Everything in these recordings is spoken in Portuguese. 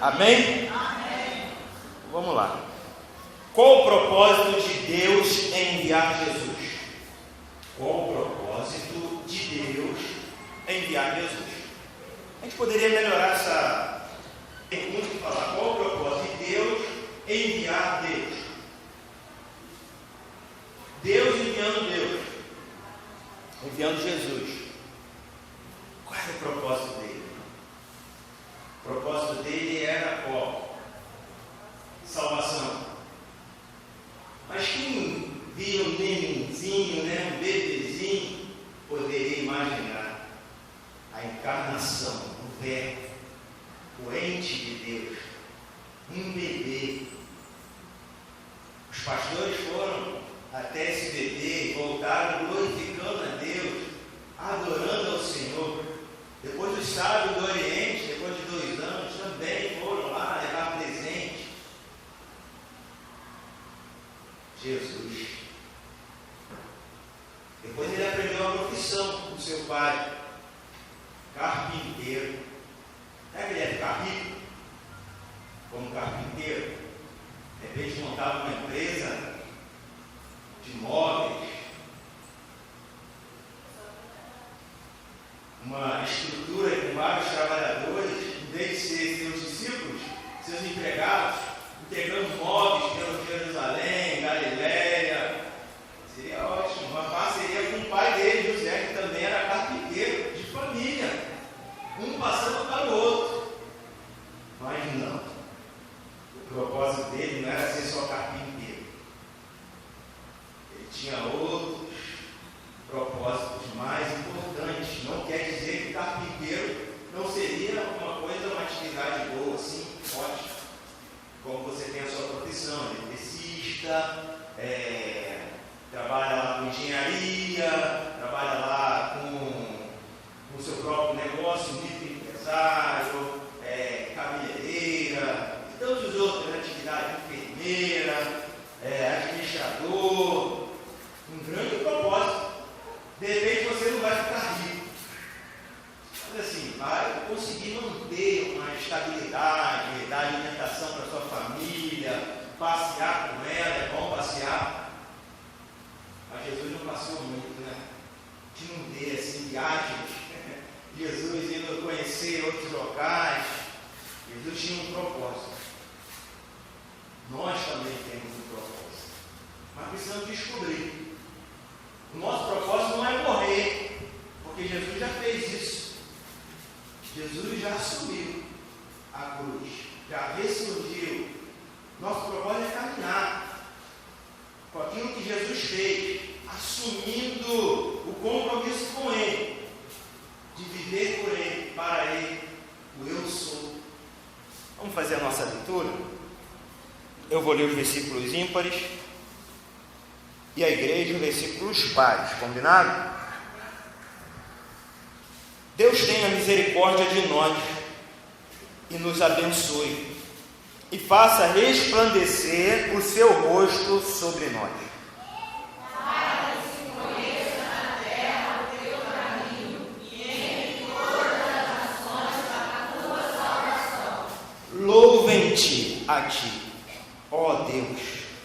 Amém? Amém. Vamos lá. Qual o propósito de Deus em enviar Jesus? Qual o propósito de Deus em enviar Jesus? A gente poderia melhorar essa pergunta e falar: qual o propósito de Deus em enviar Deus? Deus enviando Jesus. Qual era o propósito dele? O propósito dele era qual? Salvação. Mas quem via um nenenzinho, um bebezinho, poderia imaginar a encarnação, o Verbo, o ente de Deus, um bebê. Os pastores foram até esse bebê e voltaram glorificando a Deus, adorando ao Senhor. Depois os sábios do Oriente, depois de 2 anos, também foram lá levar presente. Jesus. Depois ele aprendeu a profissão com seu pai, carpinteiro. Não é que ele ia ficar rico como carpinteiro? De repente montava uma empresa de móveis, uma estrutura com vários trabalhadores, em vez de ser seus discípulos, seus empregados, entregando móveis pela Jerusalém, Galiléia. Seria ótimo, uma parceria com o pai dele, José, que também era carpinteiro de família, um passando para o outro. Mas não, o propósito dele não era ser só carpinteiro, ele tinha outros propósitos mais importantes. Não quer dizer que carpinteiro não seria uma atividade boa, assim, ótima, como você tem a sua profissão, eletricista, trabalha lá com engenharia, trabalha lá com o seu próprio negócio, microempresário, cabeleireira, e tantos outros, atividade, enfermeira, administrador, um grande propósito. De repente você não vai ficar rico, mas assim, vai conseguir manter uma estabilidade, dar alimentação para sua família, passear com ela, é bom passear. Mas Jesus não passeou muito, de não ter assim viagens, Jesus indo conhecer outros locais. Jesus tinha um propósito. Nós também temos um propósito, mas precisamos descobrir. O nosso propósito não é morrer, porque Jesus já fez isso. Jesus já assumiu a cruz, já ressurgiu. Nosso propósito é caminhar com aquilo que Jesus fez, assumindo o compromisso com Ele, de viver por Ele, para Ele, o eu sou. Vamos fazer a nossa leitura? Eu vou ler os versículos ímpares e a igreja os versículos pares, combinado? Deus tenha misericórdia de nós e nos abençoe e faça resplandecer o seu rosto sobre nós. Para que se conheça na terra o teu caminho e entre todas as nações a tua salvação. Louvem-te a ti, ó Deus,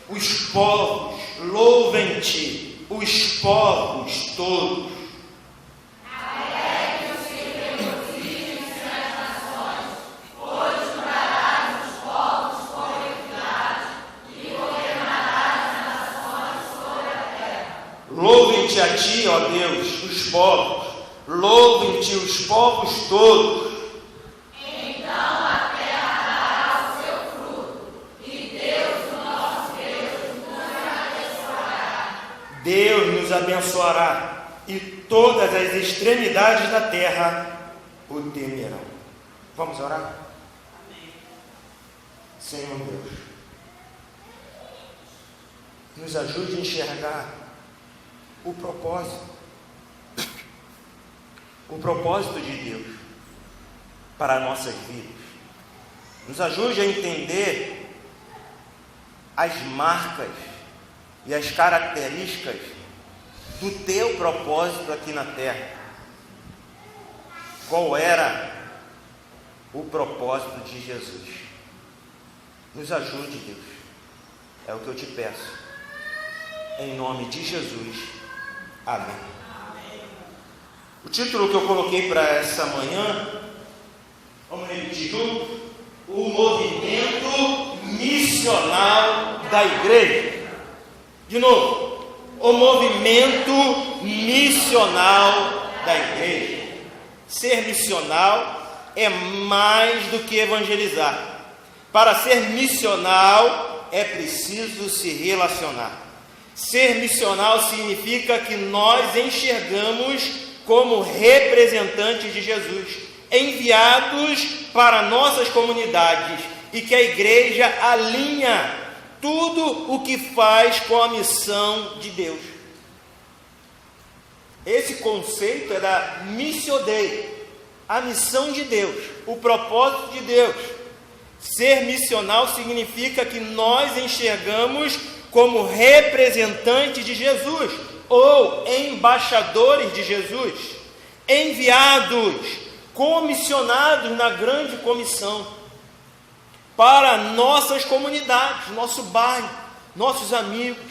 os povos, louvem-te, os povos todos. Louvem-te a ti, ó Deus, os povos, louvem-te os povos todos. Então a terra dará o seu fruto, e Deus, o nosso Deus, nos abençoará. Deus nos abençoará, e todas as extremidades da terra o temerão. Vamos orar? Amém. Senhor Deus, nos ajude a enxergar o propósito de Deus para nossas vidas. Nos ajude a entender as marcas e as características do teu propósito aqui na terra. Qual era o propósito de Jesus. Nos ajude, Deus. É o que eu te peço. Em nome de Jesus. Amém. O título que eu coloquei para essa manhã, vamos repetir junto: o movimento missional da igreja. De novo, o movimento missional da igreja. Ser missional é mais do que evangelizar. Para ser missional é preciso se relacionar. Ser missional significa que nós enxergamos como representantes de Jesus, enviados para nossas comunidades, e que a igreja alinha tudo o que faz com a missão de Deus. Esse conceito é da Missio Dei, a missão de Deus, o propósito de Deus. Ser missional significa que nós enxergamos como representantes de Jesus, ou embaixadores de Jesus, enviados, comissionados na grande comissão, para nossas comunidades, nosso bairro, nossos amigos,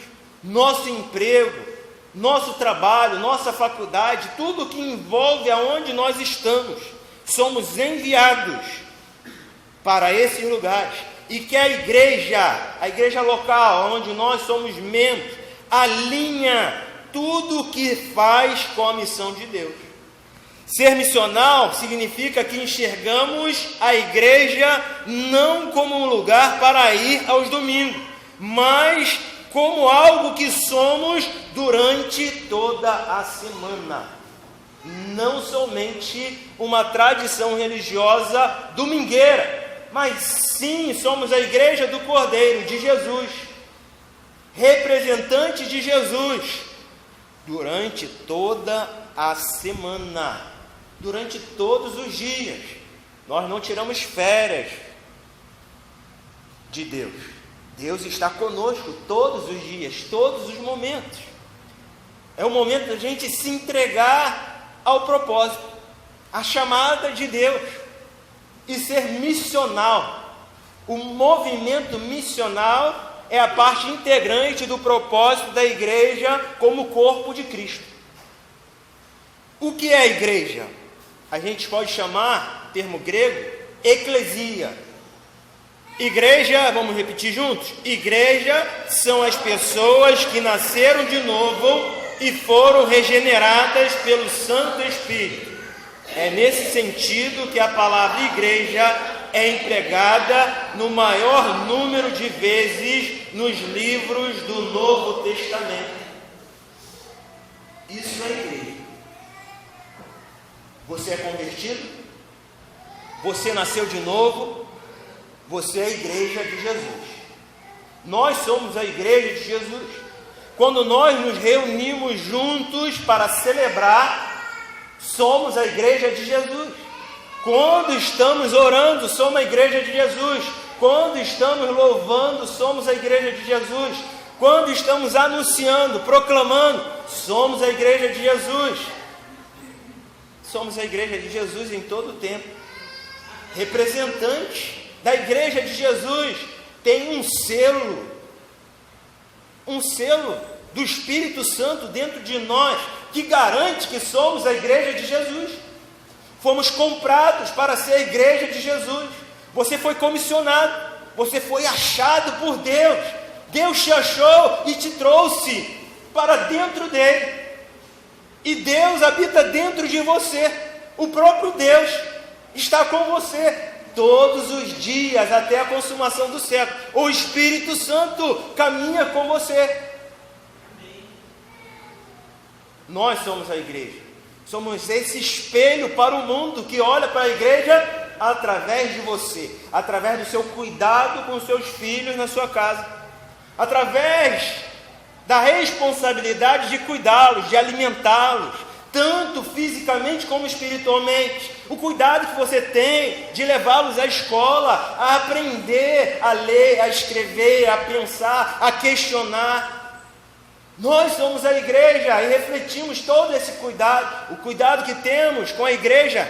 nosso emprego, nosso trabalho, nossa faculdade, tudo que envolve aonde nós estamos. Somos enviados para esses lugares, e que a igreja local, onde nós somos membros, alinha tudo o que faz com a missão de Deus. Ser missional significa que enxergamos a igreja não como um lugar para ir aos domingos, mas como algo que somos durante toda a semana. Não somente uma tradição religiosa domingueira, mas sim somos a igreja do Cordeiro, de Jesus, representante de Jesus, durante toda a semana, durante todos os dias. Nós não tiramos férias de Deus. Deus está conosco todos os dias, todos os momentos. É o momento da gente se entregar ao propósito, à chamada de Deus, e ser missional. O movimento missional é a parte integrante do propósito da igreja como corpo de Cristo. O que é a igreja? A gente pode chamar, termo grego, eclesia. Igreja, vamos repetir juntos? Igreja são as pessoas que nasceram de novo e foram regeneradas pelo Santo Espírito. É nesse sentido que a palavra igreja é empregada no maior número de vezes nos livros do Novo Testamento. Isso é igreja. Você é convertido? Você nasceu de novo? Você é a igreja de Jesus. Nós somos a igreja de Jesus. Quando nós nos reunimos juntos para celebrar, somos a igreja de Jesus. Quando estamos orando, somos a igreja de Jesus. Quando estamos louvando, somos a igreja de Jesus. Quando estamos anunciando, proclamando, somos a igreja de Jesus. Somos a igreja de Jesus em todo o tempo. Representantes da igreja de Jesus tem um selo do Espírito Santo dentro de nós, que garante que somos a igreja de Jesus. Fomos comprados para ser a igreja de Jesus. Você foi comissionado, você foi achado por Deus. Deus te achou e te trouxe para dentro dele. E Deus habita dentro de você. O próprio Deus está com você todos os dias até a consumação do século. O Espírito Santo caminha com você. Nós somos a igreja. Somos esse espelho para o mundo que olha para a igreja através de você, através do seu cuidado com os seus filhos na sua casa, através da responsabilidade de cuidá-los, de alimentá-los, tanto fisicamente como espiritualmente. O cuidado que você tem de levá-los à escola, a aprender a ler, a escrever, a pensar, a questionar. Nós somos a igreja e refletimos todo esse cuidado, o cuidado que temos com a igreja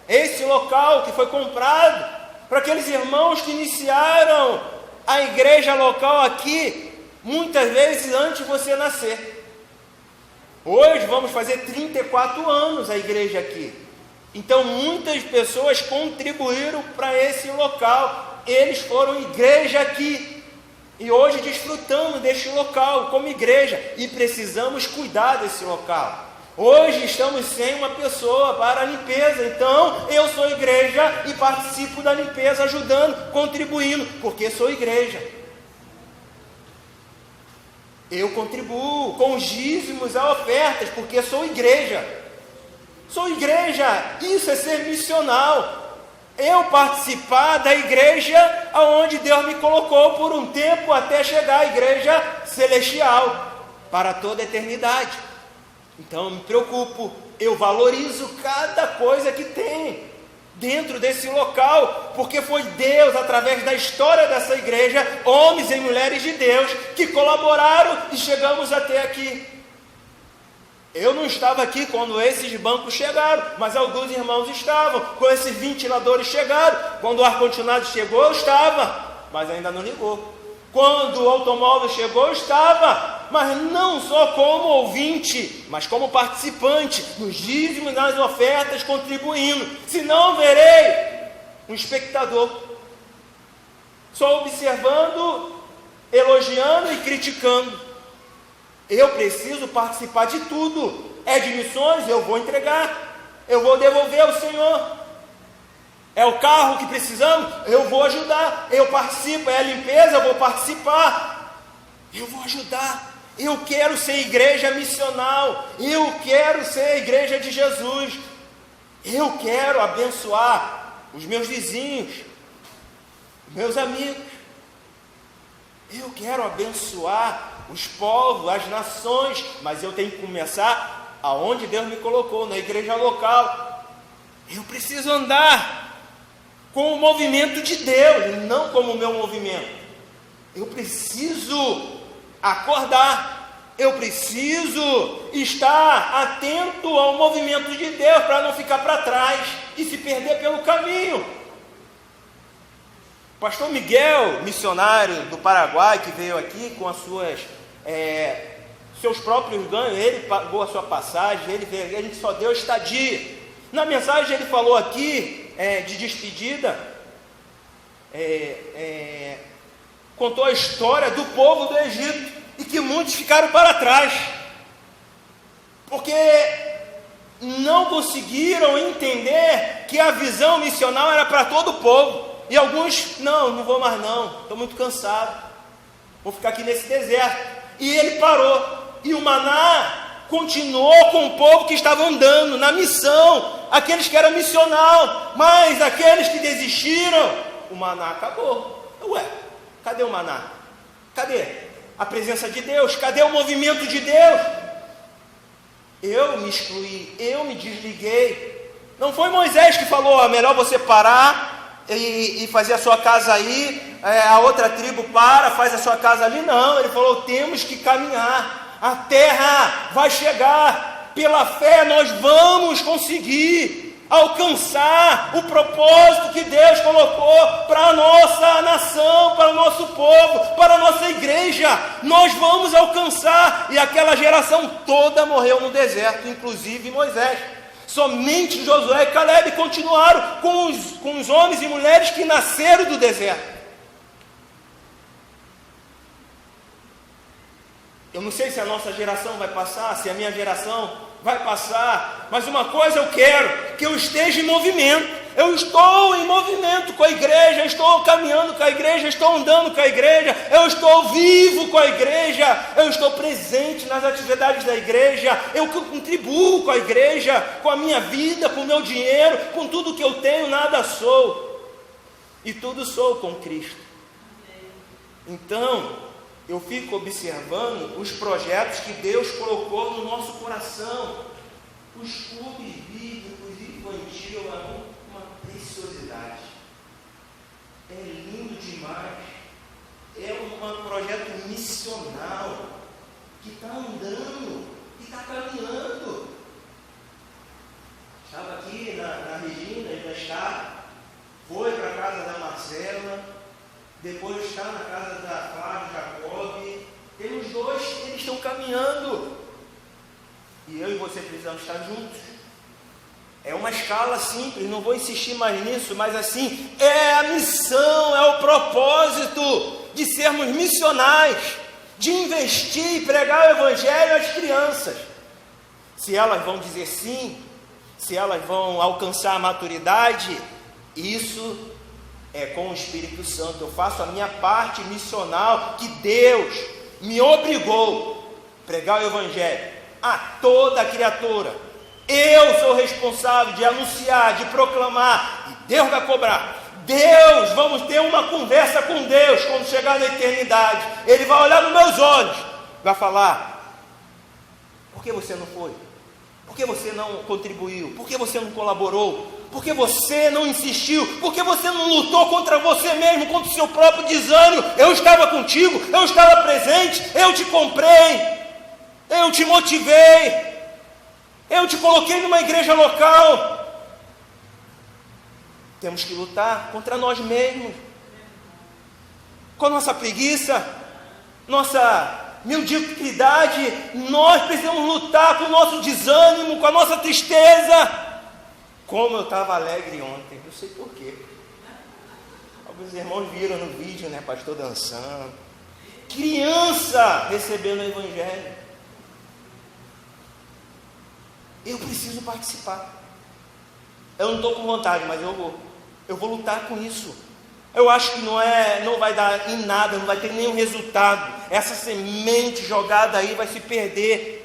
esse local que foi comprado para aqueles irmãos que iniciaram a igreja local aqui, muitas vezes antes de você nascer. Hoje vamos fazer 34 anos a igreja aqui. Então muitas pessoas contribuíram para esse local. Eles foram igreja aqui. E hoje desfrutamos deste local como igreja. E precisamos cuidar desse local. Hoje estamos sem uma pessoa para a limpeza. Então eu sou igreja e participo da limpeza, ajudando, contribuindo, porque sou igreja. Eu contribuo com os dízimos a ofertas, porque sou igreja. Sou igreja, isso é ser missional. Eu participar da igreja aonde Deus me colocou por um tempo até chegar à igreja celestial, para toda a eternidade. Então eu me preocupo, eu valorizo cada coisa que tem dentro desse local, porque foi Deus, através da história dessa igreja, homens e mulheres de Deus, que colaboraram e chegamos até aqui. Eu não estava aqui quando esses bancos chegaram, mas alguns irmãos estavam, quando esses ventiladores chegaram, quando o ar-condicionado chegou, eu estava, mas ainda não ligou. Quando o automóvel chegou, eu estava, mas não só como ouvinte, mas como participante, nos dízimos e nas ofertas, contribuindo. Senão verei um espectador, só observando, elogiando e criticando. Eu preciso participar de tudo. É de missões, eu vou entregar, eu vou devolver ao Senhor. É o carro que precisamos, eu vou ajudar, eu participo. É a limpeza, eu vou participar, eu vou ajudar. Eu quero ser igreja missional, eu quero ser a igreja de Jesus. Eu quero abençoar os meus vizinhos, meus amigos. Eu quero abençoar os povos, as nações, mas eu tenho que começar aonde Deus me colocou, na igreja local. Eu preciso andar com o movimento de Deus, e não como o meu movimento. Eu preciso acordar, eu preciso estar atento ao movimento de Deus, para não ficar para trás e se perder pelo caminho. Pastor Miguel, missionário do Paraguai, que veio aqui com as seus próprios ganhos, ele pagou a sua passagem, ele veio, a gente só deu estadia. Na mensagem ele falou aqui, de despedida, contou a história do povo do Egito, e que muitos ficaram para trás, porque não conseguiram entender que a visão missional era para todo o povo. E alguns, não vou mais não, estou muito cansado, vou ficar aqui nesse deserto. E ele parou, e o maná continuou com o povo que estava andando na missão, aqueles que eram missional, mas aqueles que desistiram, o maná acabou. Ué, cadê o maná? Cadê a presença de Deus? Cadê o movimento de Deus? Eu me excluí, eu me desliguei. Não foi Moisés que falou, melhor você parar e fazer a sua casa aí, a outra tribo faz a sua casa ali. Não, ele falou, temos que caminhar, a terra vai chegar, pela fé nós vamos conseguir alcançar o propósito que Deus colocou para a nossa nação, para o nosso povo, para a nossa igreja. Nós vamos alcançar. E aquela geração toda morreu no deserto, inclusive Moisés. Somente Josué e Caleb continuaram com os homens e mulheres que nasceram do deserto. Eu não sei se a nossa geração vai passar, se a minha geração vai passar, mas uma coisa eu quero, que eu esteja em movimento. Eu estou em movimento com a igreja, eu estou caminhando com a igreja, eu estou andando com a igreja, eu estou vivo com a igreja, eu estou presente nas atividades da igreja, eu contribuo com a igreja, com a minha vida, com o meu dinheiro, com tudo que eu tenho, nada sou, e tudo sou com Cristo. Então, eu fico observando os projetos que Deus colocou no nosso coração. Os clubes bíblicos infantis é uma preciosidade. É lindo demais. É um projeto missional que está andando e está caminhando. Estava aqui na Regina, ainda está. Foi para a casa da Marcela. Depois está na casa da Flávia Jacob. Temos dois, eles estão caminhando. E eu e você precisamos estar juntos. É uma escala simples, não vou insistir mais nisso, mas assim, é a missão, é o propósito de sermos missionais, de investir e pregar o Evangelho às crianças. Se elas vão dizer sim, se elas vão alcançar a maturidade, isso é com o Espírito Santo. Eu faço a minha parte missional que Deus me obrigou a pregar o Evangelho a toda a criatura. Eu sou responsável de anunciar, de proclamar, e Deus vai cobrar. Deus, vamos ter uma conversa com Deus quando chegar na eternidade. Ele vai olhar nos meus olhos, vai falar: por que você não foi? Por que você não contribuiu? Por que você não colaborou? Por que você não insistiu? Por que você não lutou contra você mesmo, contra o seu próprio desânimo? Eu estava contigo, eu estava presente, eu te comprei, eu te motivei, eu te coloquei numa igreja local. Temos que lutar contra nós mesmos, com a nossa preguiça, nossa mediocridade. Nós precisamos lutar com o nosso desânimo, com a nossa tristeza. Como eu estava alegre ontem, não sei porquê. Alguns irmãos viram no vídeo, né, pastor dançando, criança recebendo o Evangelho. Eu preciso participar. Eu não estou com vontade, mas eu vou lutar com isso. Eu acho que não vai dar em nada, não vai ter nenhum resultado. Essa semente jogada aí vai se perder.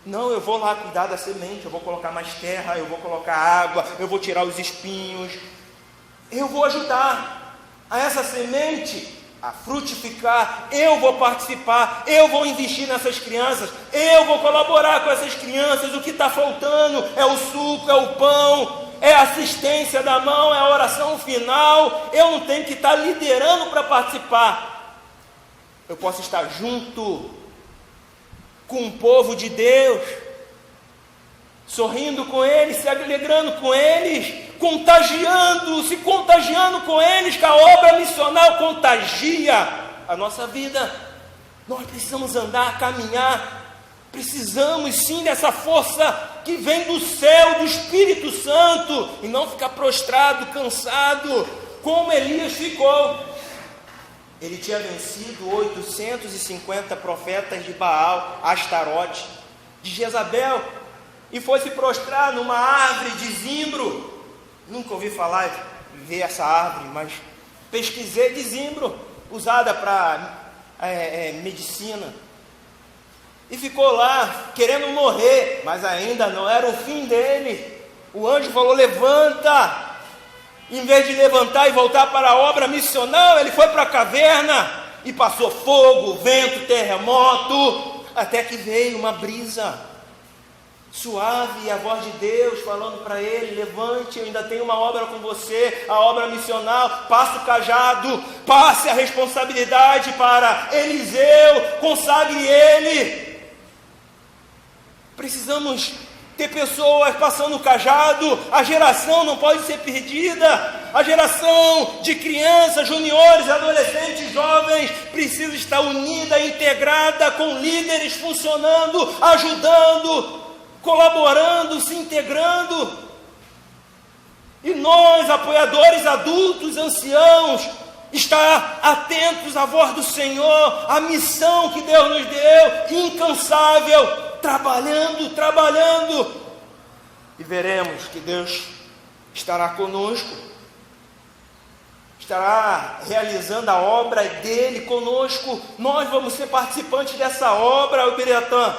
Não, eu vou lá cuidar da semente, eu vou colocar mais terra, eu vou colocar água, eu vou tirar os espinhos. Eu vou ajudar a essa semente a frutificar. Eu vou participar, eu vou investir nessas crianças, eu vou colaborar com essas crianças. O que está faltando é o suco, é o pão, é a assistência da mão, é a oração final. Eu não tenho que estar liderando para participar. Eu posso estar junto com o povo de Deus, sorrindo com eles, se alegrando com eles, se contagiando com eles, que a obra missional contagia a nossa vida. Nós precisamos andar, caminhar, precisamos sim dessa força que vem do céu, do Espírito Santo, e não ficar prostrado, cansado, como Elias ficou. Ele tinha vencido 850 profetas de Baal, Astarote, de Jezabel, e foi se prostrar numa árvore de zimbro. Nunca ouvi falar, ver essa árvore, mas pesquisei de zimbro, usada para medicina. E ficou lá, querendo morrer, mas ainda não era o fim dele. O anjo falou: levanta. Em vez de levantar e voltar para a obra missional, ele foi para a caverna e passou fogo, vento, terremoto, até que veio uma brisa suave e a voz de Deus falando para ele: levante, eu ainda tenho uma obra com você, a obra missional. Passe o cajado, passe a responsabilidade para Eliseu, consagre ele. Precisamos ter pessoas passando o cajado. A geração não pode ser perdida. A geração de crianças, juniores, adolescentes, jovens precisa estar unida, integrada, com líderes funcionando, ajudando, colaborando, se integrando. E nós, apoiadores, adultos, anciãos, estar atentos à voz do Senhor, à missão que Deus nos deu, incansável, trabalhando, e veremos que Deus estará conosco, estará realizando a obra dele conosco. Nós vamos ser participantes dessa obra, Ubiratã.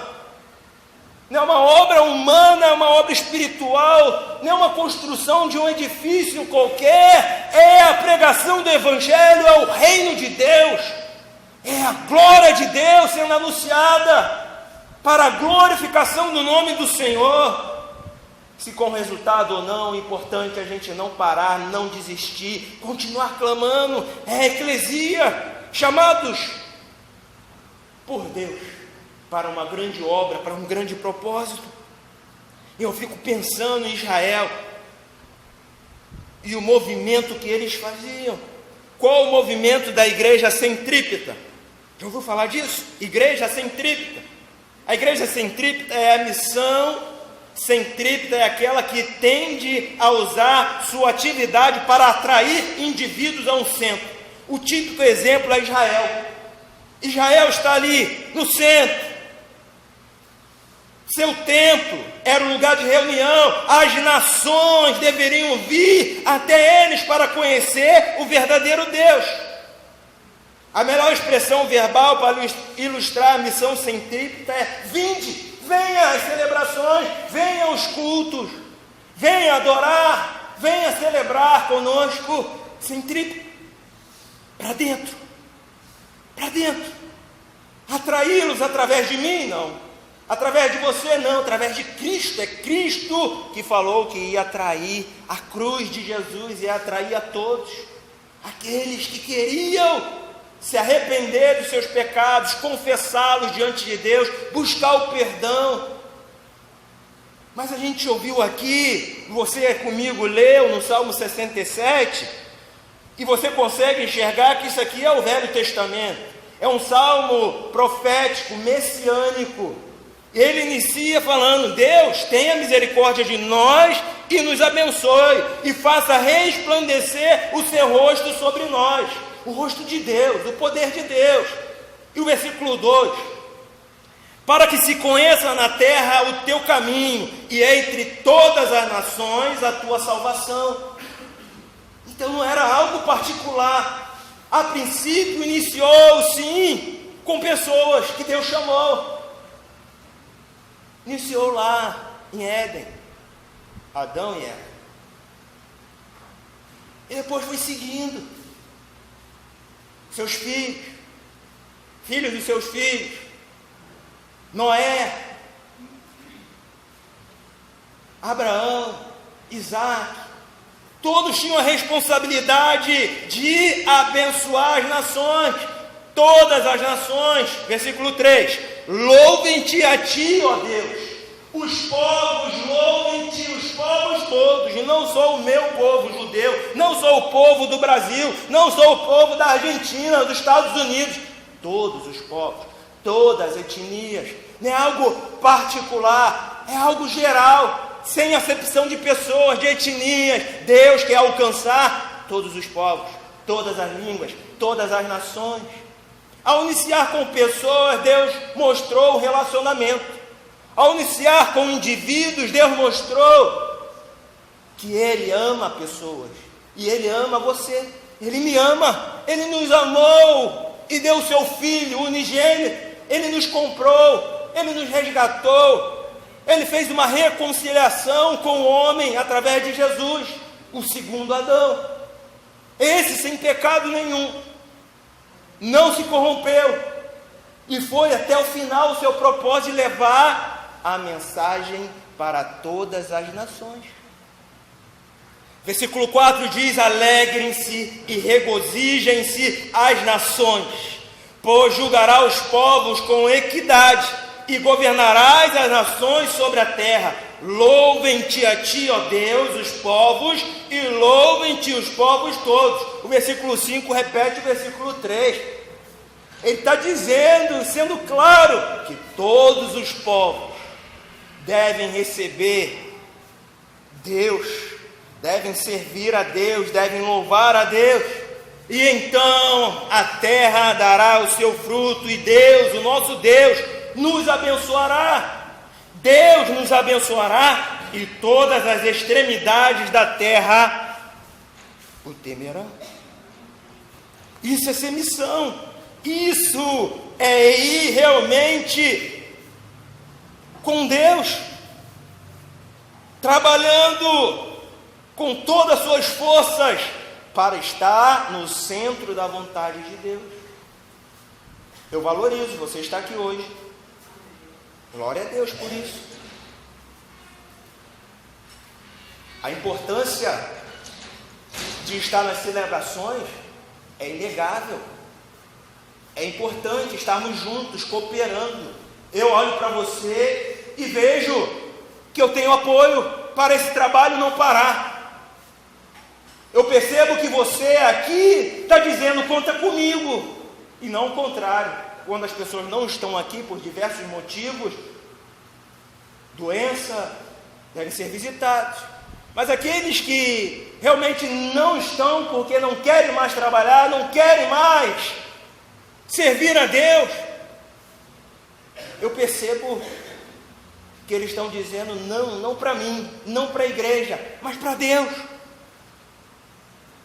Não é uma obra humana, é uma obra espiritual, não é uma construção de um edifício qualquer, é a pregação do Evangelho, é o reino de Deus, é a glória de Deus sendo anunciada, para a glorificação do nome do Senhor. Se com resultado ou não, o importante é a gente não parar, não desistir, continuar clamando. É a eclesia, chamados por Deus para uma grande obra, para um grande propósito. E eu fico pensando em Israel e o movimento que eles faziam. Qual o movimento da igreja centrípeta? Já ouviu falar disso? Igreja centrípeta. A igreja centrípeta é a missão centrípeta, é aquela que tende a usar sua atividade para atrair indivíduos a um centro. O típico exemplo é Israel. Israel está ali no centro. Seu templo era o lugar de reunião. As nações deveriam vir até eles para conhecer o verdadeiro Deus. A melhor expressão verbal para ilustrar a missão centrípeta é: vinde, venha às celebrações, venha aos cultos, venha adorar, venha celebrar conosco. Centrípeta, para dentro, atraí-los através de mim, não. Através de você não, através de Cristo. É Cristo que falou que ia atrair, a cruz de Jesus ia atrair a todos, aqueles que queriam se arrepender dos seus pecados, confessá-los diante de Deus, buscar o perdão. Mas a gente ouviu aqui, você comigo leu no Salmo 67, e você consegue enxergar que isso aqui é o Velho Testamento, é um salmo profético, messiânico. Ele inicia falando: Deus, tenha misericórdia de nós e nos abençoe, e faça resplandecer o seu rosto sobre nós. O rosto de Deus, o poder de Deus. E o versículo 2: para que se conheça na terra o teu caminho, e entre todas as nações a tua salvação. Então não era algo particular. A princípio iniciou sim com pessoas que Deus chamou. Iniciou lá em Éden, Adão e Eva. E depois foi seguindo. Seus filhos, filhos de seus filhos, Noé, Abraão, Isaac, todos tinham a responsabilidade de abençoar as nações, todas as nações. Versículo 3: louvem-te a ti, ó Deus, os povos louvem-te, os povos todos. Não sou o meu povo judeu, não sou o povo do Brasil, não sou o povo da Argentina, dos Estados Unidos. Todos os povos, todas as etnias. Não é algo particular, é algo geral, sem acepção de pessoas, de etnias. Deus quer alcançar todos os povos, todas as línguas, todas as nações. Ao iniciar com pessoas, Deus mostrou o relacionamento. Ao iniciar com indivíduos, Deus mostrou que Ele ama pessoas. E Ele ama você. Ele me ama. Ele nos amou e deu o seu Filho unigênito. Ele nos comprou. Ele nos resgatou. Ele fez uma reconciliação com o homem através de Jesus, o segundo Adão. Esse sem pecado nenhum. Não se corrompeu. E foi até o final o seu propósito de levar a mensagem para todas as nações. Versículo 4 diz: alegrem-se e regozijem-se as nações, pois julgará os povos com equidade e governarás as nações sobre a terra. Louvem-te a ti, ó Deus, os povos, e louvem-te os povos todos. O versículo 5 repete o versículo 3. Ele está dizendo, sendo claro, que todos os povos devem receber Deus, devem servir a Deus, devem louvar a Deus. E então a terra dará o seu fruto, e Deus, o nosso Deus, nos abençoará. Deus nos abençoará, e todas as extremidades da terra o temerão. Isso é ser missão. Isso é ir realmente com Deus, trabalhando com todas as suas forças para estar no centro da vontade de Deus. Eu valorizo você estar aqui hoje. Glória a Deus por isso. A importância de estar nas celebrações é inegável. É importante estarmos juntos, cooperando. Eu olho para você e vejo que eu tenho apoio para esse trabalho não parar. Eu percebo que você aqui está dizendo, conta comigo, e não o contrário. Quando as pessoas não estão aqui por diversos motivos, doença, devem ser visitados. Mas aqueles que realmente não estão porque não querem mais trabalhar, não querem mais servir a Deus, eu percebo que eles estão dizendo não para mim, não para a igreja, mas para Deus.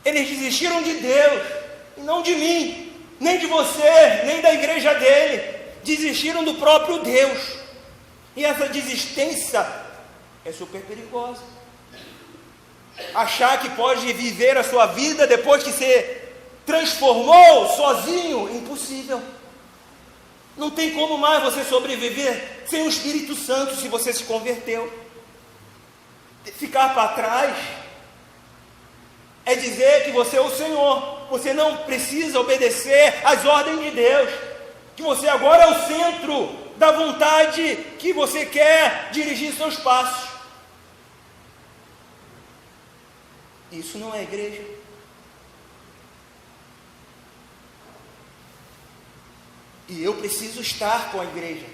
Eles desistiram de Deus e não de mim, nem de você, nem da igreja dele. Desistiram do próprio Deus. E essa desistência é super perigosa. Achar que pode viver a sua vida depois que se transformou sozinho, impossível. Não tem como mais você sobreviver sem o Espírito Santo se você se converteu. Ficar para trás é dizer que você é o Senhor. Você não precisa obedecer às ordens de Deus. Que você agora é o centro da vontade que você quer dirigir seus passos. Isso não é igreja. E eu preciso estar com a igreja.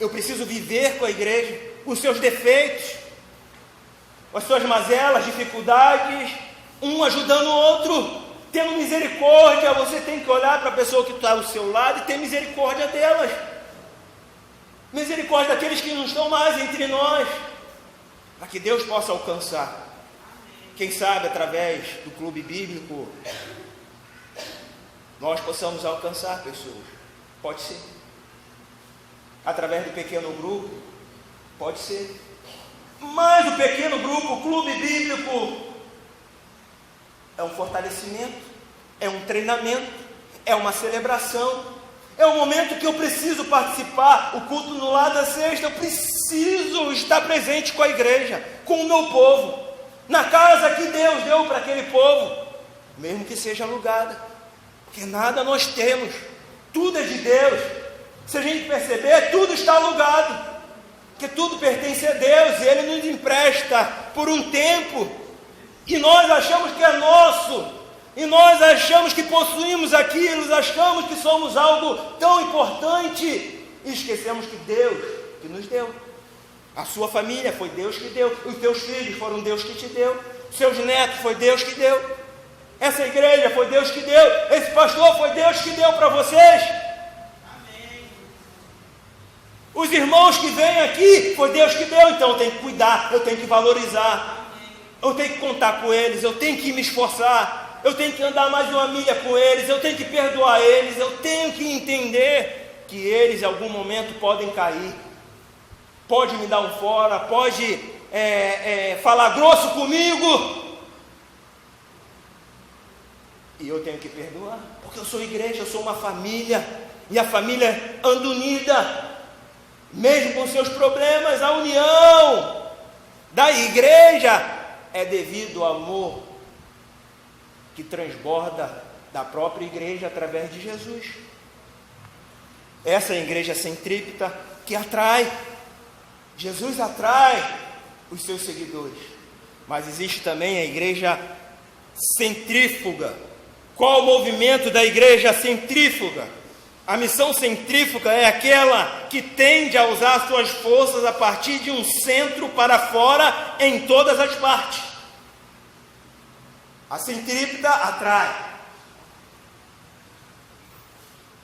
Eu preciso viver com a igreja, os seus defeitos, as suas mazelas, dificuldades, um ajudando o outro, tendo misericórdia. Você tem que olhar para a pessoa que está ao seu lado e ter misericórdia delas. Misericórdia daqueles que não estão mais entre nós, para que Deus possa alcançar. Quem sabe através do clube bíblico nós possamos alcançar pessoas. Pode ser. Através do pequeno grupo, pode ser. Mas o pequeno grupo, o clube bíblico, é um fortalecimento, é um treinamento, é uma celebração, é um momento que eu preciso participar. O culto no lar da sexta, eu preciso estar presente com a igreja, com o meu povo, na casa que Deus deu para aquele povo, mesmo que seja alugada, porque nada nós temos, tudo é de Deus. Se a gente perceber, tudo está alugado, porque tudo pertence a Deus, e Ele nos empresta por um tempo, e nós achamos que é nosso, e nós achamos que possuímos aquilo, achamos que somos algo tão importante, e esquecemos que Deus que nos deu. A sua família foi Deus que deu, os teus filhos foram Deus que te deu, seus netos foi Deus que deu, essa igreja foi Deus que deu, esse pastor foi Deus que deu para vocês. Amém. Os irmãos que vêm aqui foi Deus que deu, então eu tenho que cuidar, eu tenho que valorizar. Amém. Eu tenho que contar com eles, eu tenho que me esforçar, eu tenho que andar mais uma milha com eles, eu tenho que perdoar eles, eu tenho que entender que eles em algum momento podem cair, pode me dar um fora, pode falar grosso comigo, e eu tenho que perdoar, porque eu sou igreja, eu sou uma família, e a família anda unida, mesmo com seus problemas. A união da igreja é devido ao amor que transborda da própria igreja através de Jesus. Essa é a igreja centrípeta que atrai. Jesus atrai os seus seguidores, mas existe também a igreja centrífuga. Qual o movimento da igreja centrífuga? A missão centrífuga é aquela que tende a usar suas forças a partir de um centro para fora em todas as partes. A centrípeta atrai,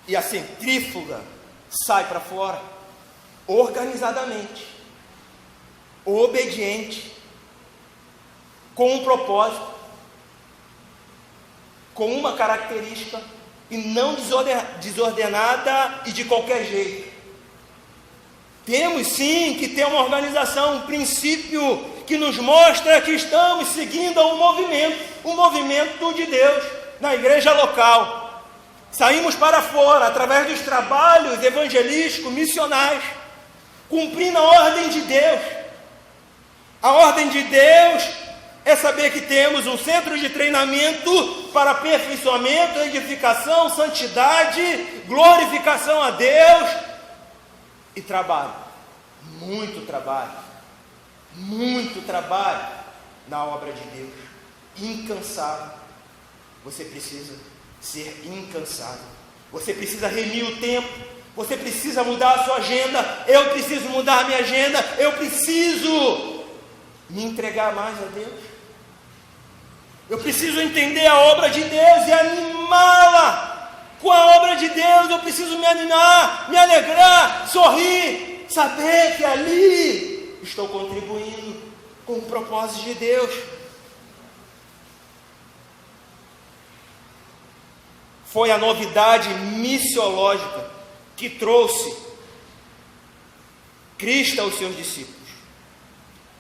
e a centrífuga sai para fora, organizadamente, obediente, com um propósito, com uma característica, e não desordenada e de qualquer jeito. Temos sim que ter uma organização, um princípio que nos mostra que estamos seguindo um movimento de Deus na igreja local. Saímos para fora através dos trabalhos evangelísticos, missionais, cumprindo a ordem de Deus. A ordem de Deus é saber que temos um centro de treinamento para aperfeiçoamento, edificação, santidade, glorificação a Deus e trabalho. muito trabalho na obra de Deus, incansável. Você precisa ser incansável, você precisa remir o tempo, você precisa mudar a sua agenda, eu preciso mudar a minha agenda, eu preciso me entregar mais a Deus, eu preciso entender a obra de Deus e animá-la com a obra de Deus. Eu preciso me animar, me alegrar, sorrir, saber que ali estou contribuindo com o propósito de Deus. Foi a novidade missiológica que trouxe Cristo aos seus discípulos.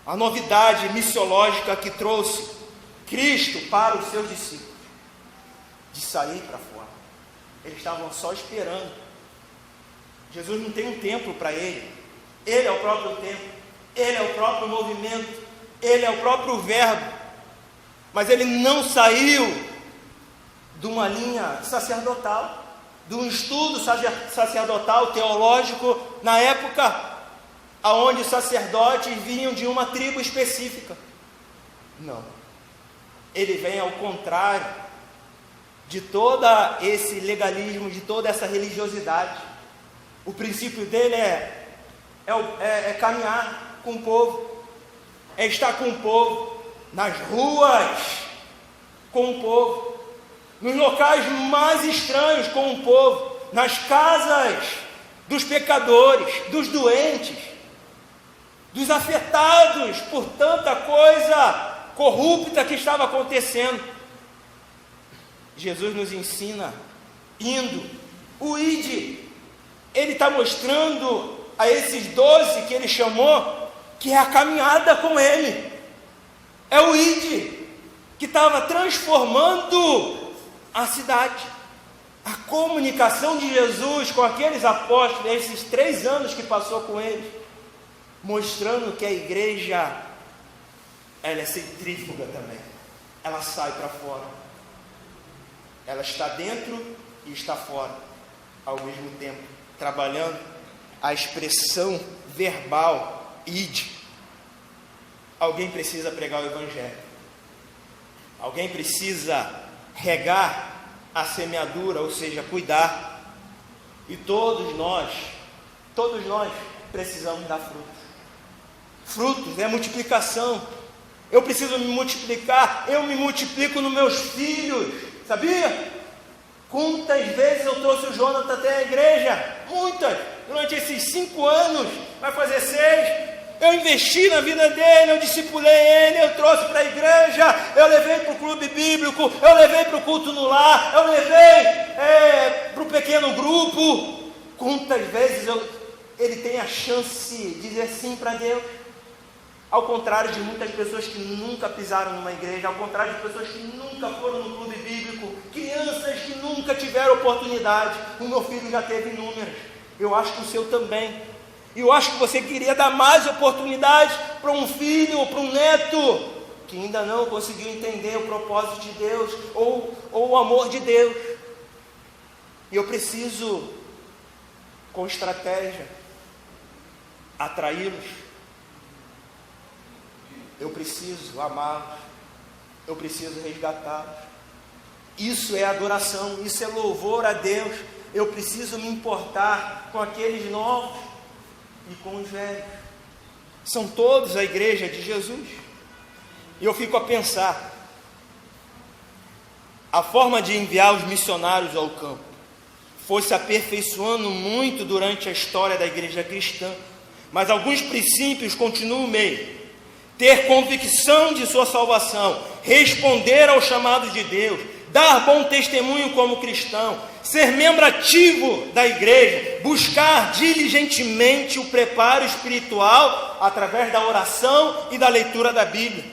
A novidade missiológica que trouxe Cristo para os seus discípulos, de sair para fora. Eles estavam só esperando. Jesus não tem um templo para ele. Ele é o próprio templo. Ele é o próprio movimento. Ele é o próprio verbo. Mas ele não saiu de uma linha sacerdotal, de um estudo sacerdotal, teológico, na época onde os sacerdotes vinham de uma tribo específica. Não. Ele vem ao contrário de todo esse legalismo, de toda essa religiosidade. O princípio dele é caminhar com o povo, é estar com o povo, nas ruas com o povo, nos locais mais estranhos com o povo, nas casas dos pecadores, dos doentes, dos afetados por tanta coisa corrupta que estava acontecendo. Jesus nos ensina o ide. Ele está mostrando a esses 12 que ele chamou, que é a caminhada com ele, é o ide, que estava transformando a cidade. A comunicação de Jesus com aqueles apóstolos, esses 3 anos que passou com eles, mostrando que a igreja, ela é centrífuga também, ela sai para fora, ela está dentro e está fora, ao mesmo tempo, trabalhando a expressão verbal, ide. Alguém precisa pregar o Evangelho, alguém precisa regar a semeadura, ou seja, cuidar, e todos nós precisamos dar frutos é multiplicação. Eu preciso me multiplicar, eu me multiplico nos meus filhos, sabia? Quantas vezes eu trouxe o Jonathan até a igreja? Muitas, durante esses 5 anos, vai fazer 6, eu investi na vida dele, eu discipulei ele, eu trouxe para a igreja, eu levei para o clube bíblico, eu levei para o culto no lar, eu levei para o pequeno grupo. Quantas vezes ele tem a chance de dizer sim para Deus? Ao contrário de muitas pessoas que nunca pisaram numa igreja, ao contrário de pessoas que nunca foram no clube bíblico, crianças que nunca tiveram oportunidade. O meu filho já teve inúmeras, eu acho que o seu também. E eu acho que você queria dar mais oportunidades para um filho ou para um neto que ainda não conseguiu entender o propósito de Deus ou o amor de Deus. E eu preciso, com estratégia, atraí-los. Eu preciso amá-los. Eu preciso resgatá-los. Isso é adoração, isso é louvor a Deus. Eu preciso me importar com aqueles novos e com os velhos. São todos a igreja de Jesus. E eu fico a pensar, a forma de enviar os missionários ao campo foi se aperfeiçoando muito durante a história da igreja cristã, mas alguns princípios continuam o mesmo: ter convicção de sua salvação, responder ao chamado de Deus, dar bom testemunho como cristão, ser membro ativo da igreja, buscar diligentemente o preparo espiritual através da oração e da leitura da Bíblia.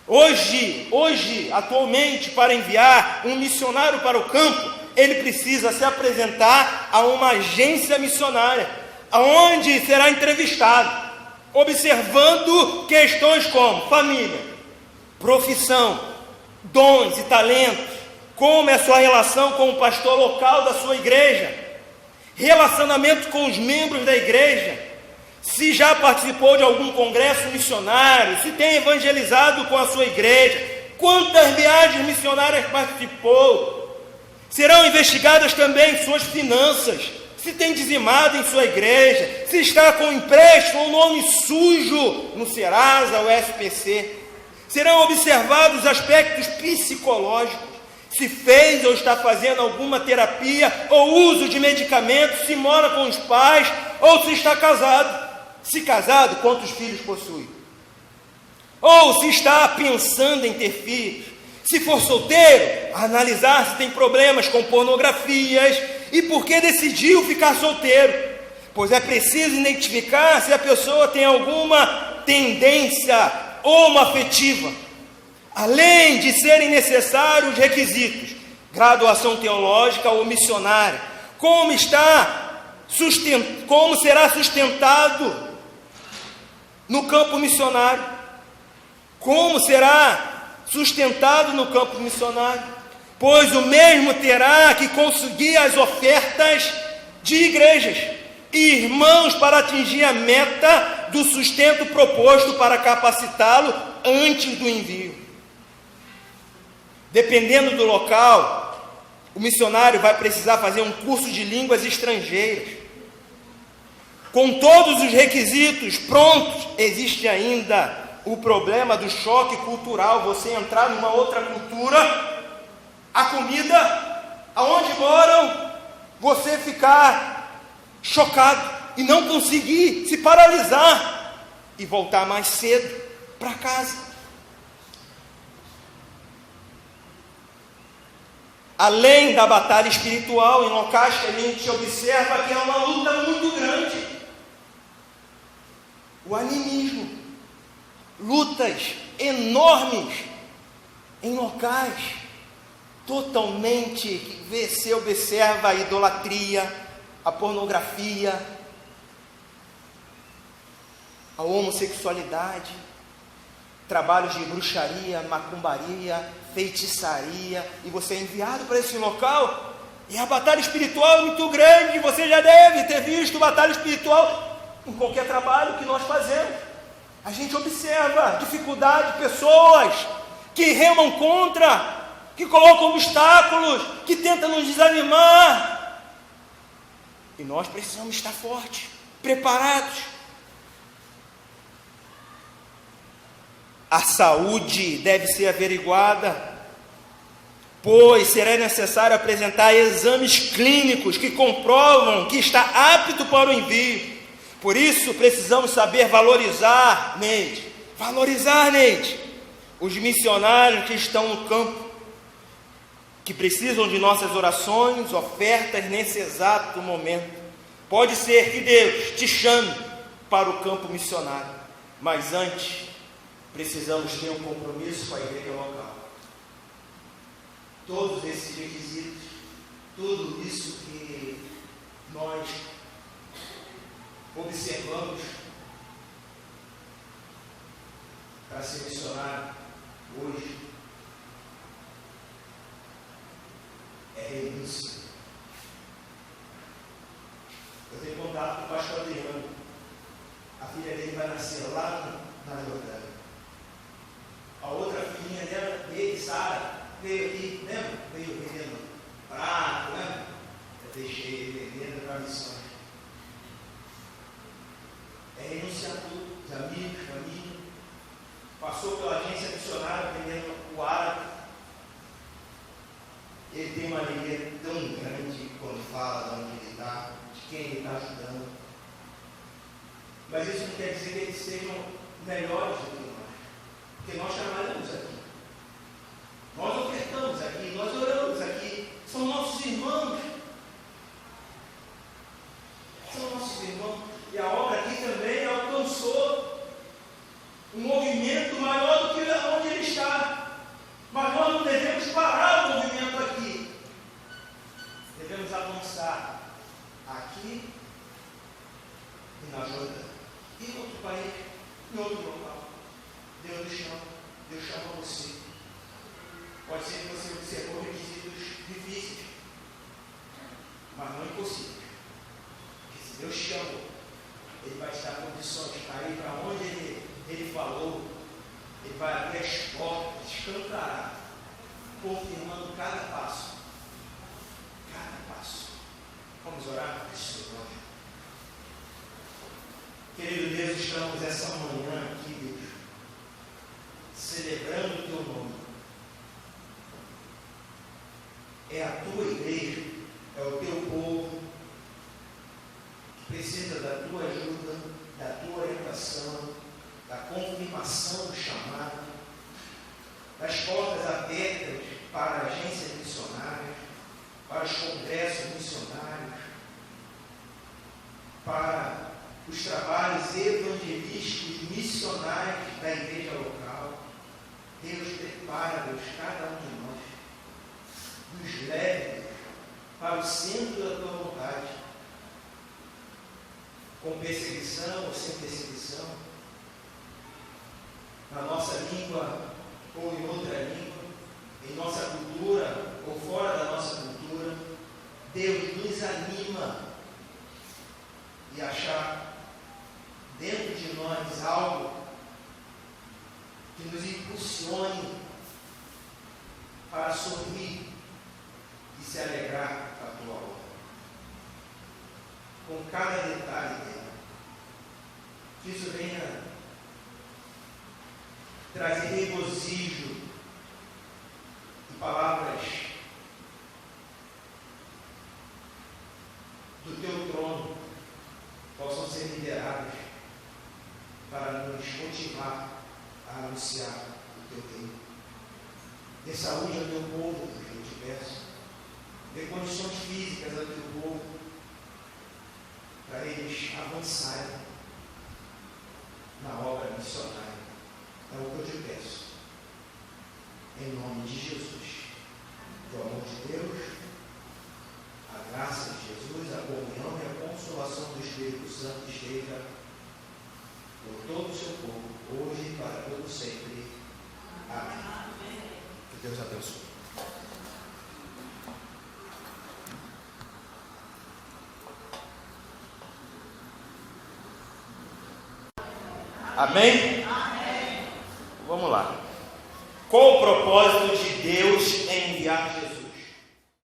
Hoje, atualmente, para enviar um missionário para o campo, ele precisa se apresentar a uma agência missionária, onde será entrevistado, observando questões como família, profissão, dons e talentos, como é a sua relação com o pastor local da sua igreja, relacionamento com os membros da igreja, se já participou de algum congresso missionário, se tem evangelizado com a sua igreja, quantas viagens missionárias participou. Serão investigadas também suas finanças, se tem dizimado em sua igreja, se está com empréstimo ou nome sujo no Serasa ou SPC. Serão observados aspectos psicológicos, se fez ou está fazendo alguma terapia ou uso de medicamentos, se mora com os pais ou se está casado. Se casado, quantos filhos possui? Ou se está pensando em ter filhos. Se for solteiro, analisar se tem problemas com pornografias e por que decidiu ficar solteiro. Pois é preciso identificar se a pessoa tem alguma tendência homoafetiva. Além de serem necessários requisitos, graduação teológica ou missionária, como será sustentado no campo missionário? Como será sustentado no campo missionário? Pois o mesmo terá que conseguir as ofertas de igrejas e irmãos para atingir a meta do sustento proposto para capacitá-lo antes do envio. Dependendo do local, o missionário vai precisar fazer um curso de línguas estrangeiras. Com todos os requisitos prontos, existe ainda o problema do choque cultural. Você entrar numa outra cultura, a comida, aonde moram, você ficar chocado e não conseguir se paralisar e voltar mais cedo para casa. Além da batalha espiritual, em locais que a gente observa que é uma luta muito grande. O animismo, lutas enormes em locais totalmente que você observa a idolatria, a pornografia, a homossexualidade, trabalhos de bruxaria, macumbaria, feitiçaria, e você é enviado para esse local, e a batalha espiritual é muito grande. Você já deve ter visto batalha espiritual em qualquer trabalho que nós fazemos. A gente observa dificuldade, pessoas que remam contra, que colocam obstáculos, que tentam nos desanimar, e nós precisamos estar fortes, preparados. A saúde deve ser averiguada, pois será necessário apresentar exames clínicos que comprovam que está apto para o envio. Por isso, precisamos saber valorizar, Neide, os missionários que estão no campo, que precisam de nossas orações, ofertas nesse exato momento. Pode ser que Deus te chame para o campo missionário, mas antes precisamos ter um compromisso com a igreja local. Todos esses requisitos, tudo isso que nós observamos para ser missionário hoje é renúncia. Eu tenho contato com o pastor Adriano. A filha dele vai nascer lá na Jordânia. A outra filhinha dele, Sara, veio aqui, lembra? Veio vendendo prato, lembra? Eu deixei ele vendendo para missões. É renunciar tudo, os amigos, família. Passou pela agência missionária vendendo o árabe. Ele tem uma alegria tão grande quando fala de onde ele está, de quem ele está ajudando. Mas isso não quer dizer que eles sejam melhores do que nós, porque nós trabalhamos aqui, nós ofertamos aqui, nós oramos aqui, são nossos irmãos, e a obra aqui também alcançou um movimento maior do que onde ele está, mas nós não devemos parar o movimento aqui, devemos avançar aqui e na Jordânia, e em outro país, em outro local. Deus chama você estamos essa manhã aqui, Deus, celebrando o teu nome. É a tua igreja, é o teu povo que precisa da tua ajuda, da tua orientação, da confirmação do chamado, das portas abertas para agências missionárias, para os congressos missionários, para os trabalhos evangelísticos missionários da igreja local. Deus prepara, Deus, cada um de nós, nos leve para o centro da tua vontade, com perseguição ou sem perseguição, na nossa língua ou em outra língua, em nossa cultura ou fora da nossa cultura. Deus nos anima e achar dentro de nós algo que nos impulsione para sorrir e se alegrar com a tua obra, com cada detalhe dela. Que isso venha trazer regozijo e palavras do teu trono possam ser liberadas para nos motivar a anunciar o teu reino. Dê saúde ao teu povo, eu te peço. Dê condições físicas ao teu povo, para eles avançarem na obra missionária. É o que eu te peço. Em nome de Jesus. O amor de Deus, a graça de Jesus, a comunhão e a consolação do Espírito Santo esteja por todo o seu povo, hoje e para todo sempre. Amém. Que Deus abençoe. Amém? Amém. Vamos lá. Qual o propósito de Deus em enviar Jesus?